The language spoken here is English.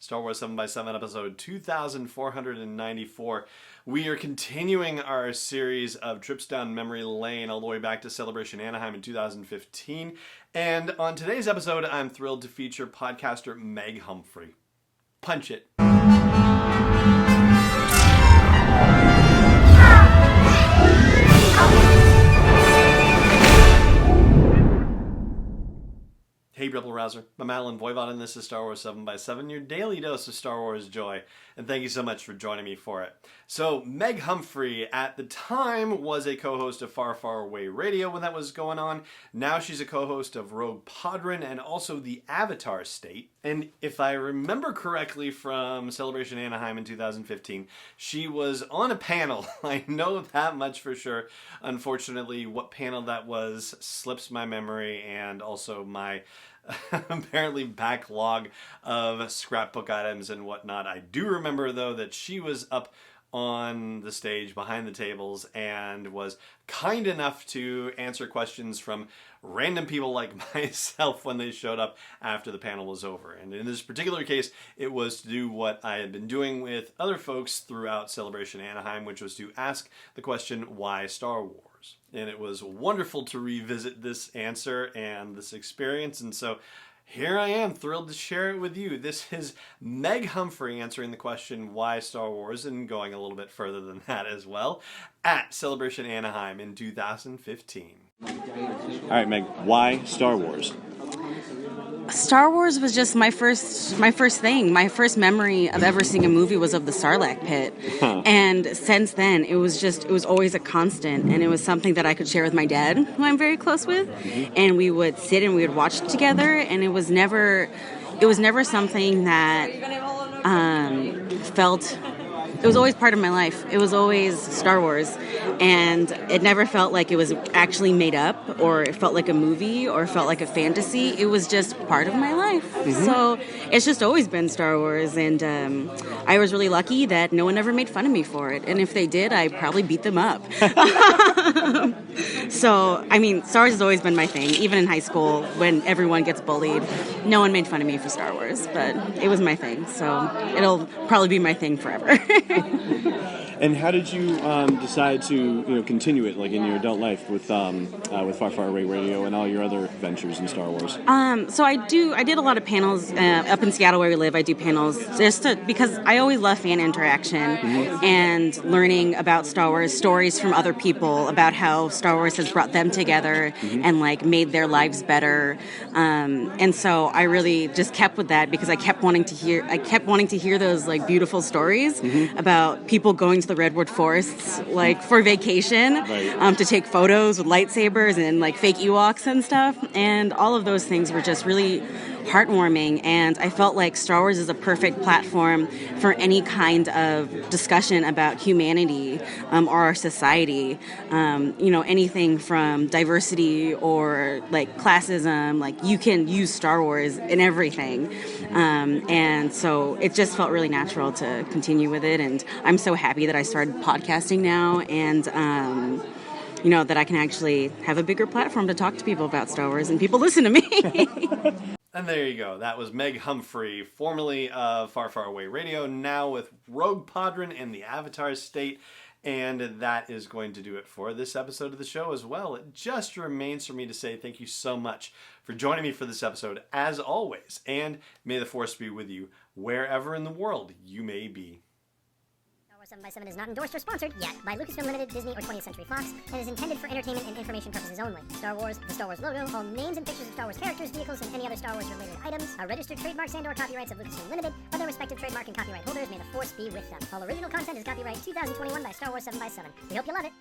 Star Wars 7x7 episode 2494. We are continuing our series of trips down memory lane all the way back to Celebration Anaheim in 2015. And on today's episode, I'm thrilled to feature podcaster Meg Humphrey. Punch it. Hey Rebel Rouser, I'm Alan Voivod and this is Star Wars 7x7, your daily dose of Star Wars joy, and thank you so much for joining me for it. So, Meg Humphrey, at the time, was a co-host of Far, Far Away Radio when that was going on. Now she's a co-host of Rogue Podron and also the Avatar State. And if I remember correctly from Celebration Anaheim in 2015, she was on a panel. I know that much for sure. Unfortunately, what panel that was slips my memory, and also my apparently backlog of scrapbook items and whatnot. I do remember though that she was up on the stage behind the tables and was kind enough to answer questions from random people like myself when they showed up after the panel was over. And in this particular case, it was to do what I had been doing with other folks throughout Celebration Anaheim, which was to ask the question, why Star Wars? And it was wonderful to revisit this answer and this experience. And so here I am, thrilled to share it with you. This is Meg Humphrey answering the question, why Star Wars, and going a little bit further than that as well, at Celebration Anaheim in 2015. All right, Meg, why Star Wars? Star Wars was just my first thing. My first memory of ever seeing a movie was of the Sarlacc pit. And since then, it was always a constant, and it was something that I could share with my dad, who I'm very close with, and we would sit and we would watch it together, and it was never something that it was always part of my life. It was always Star Wars, and it never felt like it was actually made up, or it felt like a movie, or it felt like a fantasy. It was just part of my life. Mm-hmm. So it's just always been Star Wars, and I was really lucky that no one ever made fun of me for it. And if they did, I probably beat them up. So, I mean, Star Wars has always been my thing. Even in high school, when everyone gets bullied, no one made fun of me for Star Wars, but it was my thing. So it'll probably be my thing forever. And how did you decide to continue it, like in your adult life with Far Far Away Radio and all your other ventures in Star Wars? So I did a lot of panels up in Seattle where we live. I do panels because I always love fan interaction and learning about Star Wars, stories from other people about how Star Wars has brought them together and like made their lives better. And so I really just kept with that because I kept wanting to hear those like beautiful stories about people going to the redwood forests like for vacation, to take photos with lightsabers and like fake Ewoks and stuff, and all of those things were just really heartwarming, and I felt like Star Wars is a perfect platform for any kind of discussion about humanity or our society. Anything from diversity or like classism, like you can use Star Wars in everything. And so it just felt really natural to continue with it, and I'm so happy that I started podcasting now, and that I can actually have a bigger platform to talk to people about Star Wars, and people listen to me. And there you go. That was Meg Humphrey, formerly of Far Far Away Radio, now with Rogue Podron and the Avatar State. And that is going to do it for this episode of the show as well. It just remains for me to say thank you so much for joining me for this episode, as always. And may the Force be with you wherever in the world you may be. 7x7 is not endorsed or sponsored yet by Lucasfilm Limited, Disney, or 20th Century Fox, and is intended for entertainment and information purposes only. Star Wars, the Star Wars logo, all names and pictures of Star Wars characters, vehicles, and any other Star Wars-related items are registered trademarks and/or copyrights of Lucasfilm Limited, or their respective trademark and copyright holders. May the Force be with them. All original content is copyright 2021 by Star Wars 7x7. We hope you love it.